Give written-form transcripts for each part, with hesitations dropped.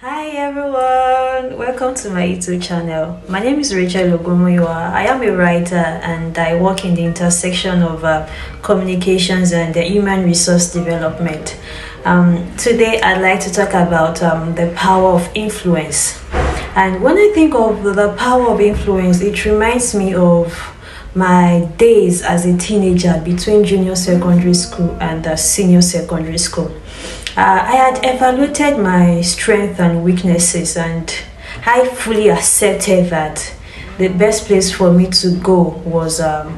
Hi everyone, welcome to my YouTube channel. My name is Rachel Ogomoyowa. I am a writer and I work in the intersection of communications and human resource development. Today I'd like to talk about the power of influence. And when I think of the power of influence, it reminds me of my days as a teenager between junior secondary school and senior secondary school. I had evaluated my strengths and weaknesses, and I fully accepted that the best place for me to go was art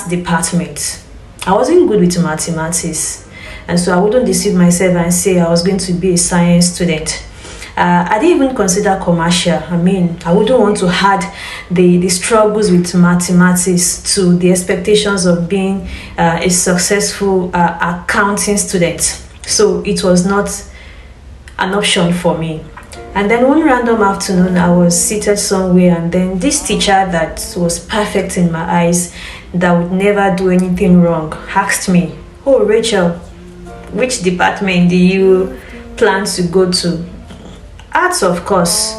department. I wasn't good with mathematics, and so I wouldn't deceive myself and say I was going to be a science student. I didn't even consider commercial. I wouldn't want to add the struggles with mathematics to the expectations of being a successful accounting student. So it was not an option for me. And then one random afternoon, I was seated somewhere, and then this teacher that was perfect in my eyes, that would never do anything wrong, asked me, "Oh, Rachel, which department do you plan to go to?" Arts, of course.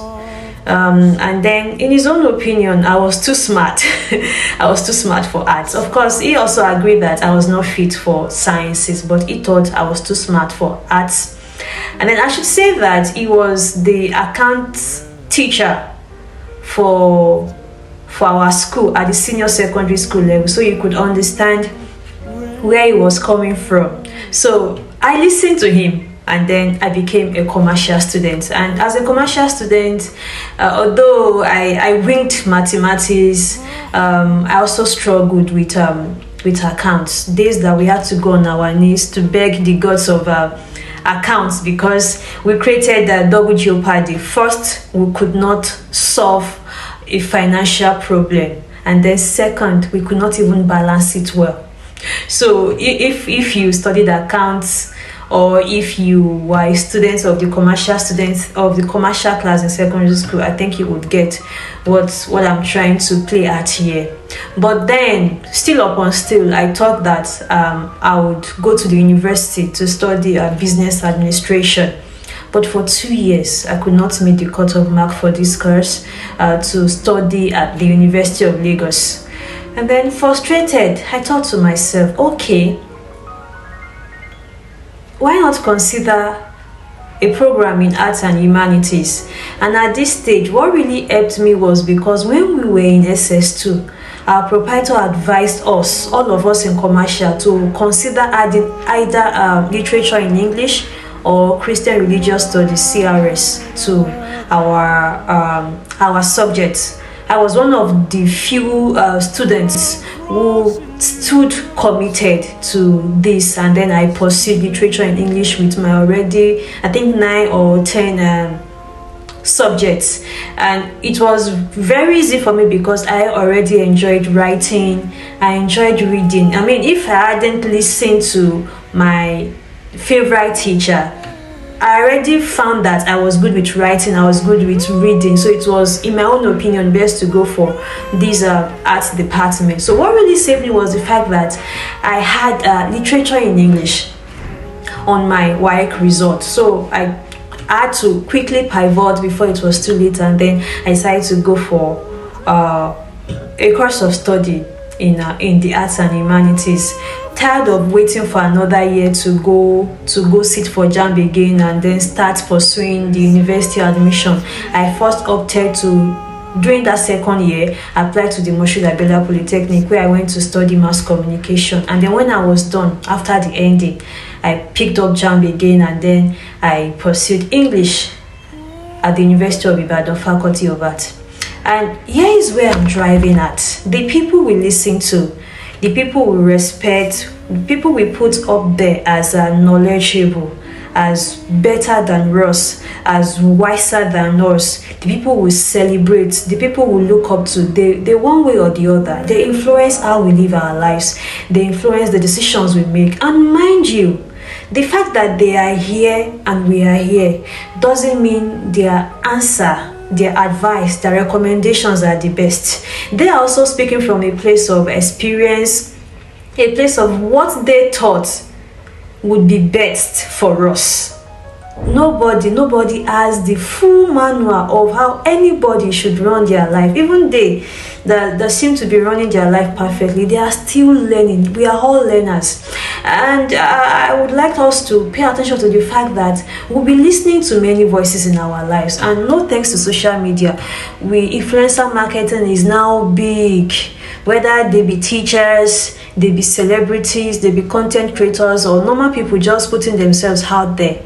And then in his own opinion, I was too smart. I was too smart for arts. Of course, he also agreed that I was not fit for sciences, but he thought I was too smart for arts. And then I should say that he was the account teacher for our school at the senior secondary school level, so you could understand where he was coming from. So I listened to him, and then I became a commercial student. And as a commercial student, although I winged mathematics, I also struggled with accounts. Days that we had to go on our knees to beg the gods of accounts, because we created a double jeopardy. First, we could not solve a financial problem, and then second, we could not even balance it well. So if you studied accounts, or if you were a student of the commercial class in secondary school, I think you would get what I'm trying to play at here. But then, still upon still, I thought that I would go to the university to study business administration. But for 2 years, I could not meet the cut-off mark for this course to study at the University of Lagos. And then, frustrated, I thought to myself, okay, why not consider a program in arts and humanities? And at this stage, what really helped me was because when we were in SS2, our proprietor advised us, all of us in commercial, to consider adding either literature in English or Christian Religious Studies (CRS) to our subjects. I was one of the few students who stood committed to this, and then I pursued literature in English with my already, I think, 9 or 10 subjects. And it was very easy for me because I already enjoyed writing, I enjoyed reading. If I hadn't listened to my favorite teacher, I already found that I was good with writing, I was good with reading, so it was, in my own opinion, best to go for this arts department. So what really saved me was the fact that I had literature in English on my WAEC result. So I had to quickly pivot before it was too late, and then I decided to go for a course of study in the arts and humanities. Tired of waiting for another year to go sit for JAMB again and then start pursuing the university admission, I first opted to, during that second year, apply to the Moshood Abiola Polytechnic, where I went to study mass communication. And then when I was done, after the ending, I picked up JAMB again, and then I pursued English at the University of Ibadan Faculty of Art. And here is where I'm driving at. The people we listen to, the people we respect, the people we put up there as knowledgeable, as better than us, as wiser than us, the people we celebrate, the people we look up to, they one way or the other, they influence how we live our lives, they influence the decisions we make. And mind you, the fact that they are here and we are here doesn't mean their answer, their advice, their recommendations are the best. They are also speaking from a place of experience, a place of what they thought would be best for us. Nobody has the full manual of how anybody should run their life. Even they that seem to be running their life perfectly, they are still learning. We are all learners, and I would like us to pay attention to the fact that we'll be listening to many voices in our lives. And no thanks to social media, influencer marketing is now big. Whether they be teachers, they be celebrities, they be content creators, or normal people just putting themselves out there.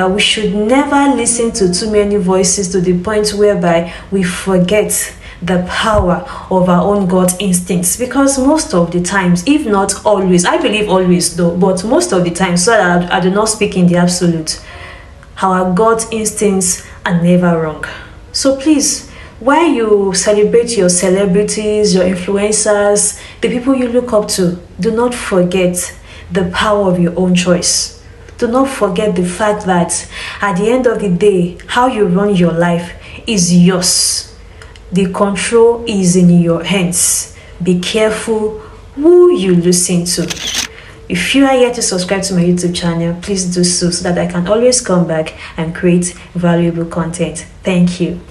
We should never listen to too many voices to the point whereby we forget the power of our own gut instincts, because most of the times, if not always, I believe always though, but most of the time, so that I do not speak in the absolute, our gut instincts are never wrong. So please, while you celebrate your celebrities, your influencers, the people you look up to, do not forget the power of your own choice. Do not forget the fact that at the end of the day, how you run your life is yours. The control is in your hands. Be careful who you listen to. If you are yet to subscribe to my YouTube channel, please do so that I can always come back and create valuable content. Thank you.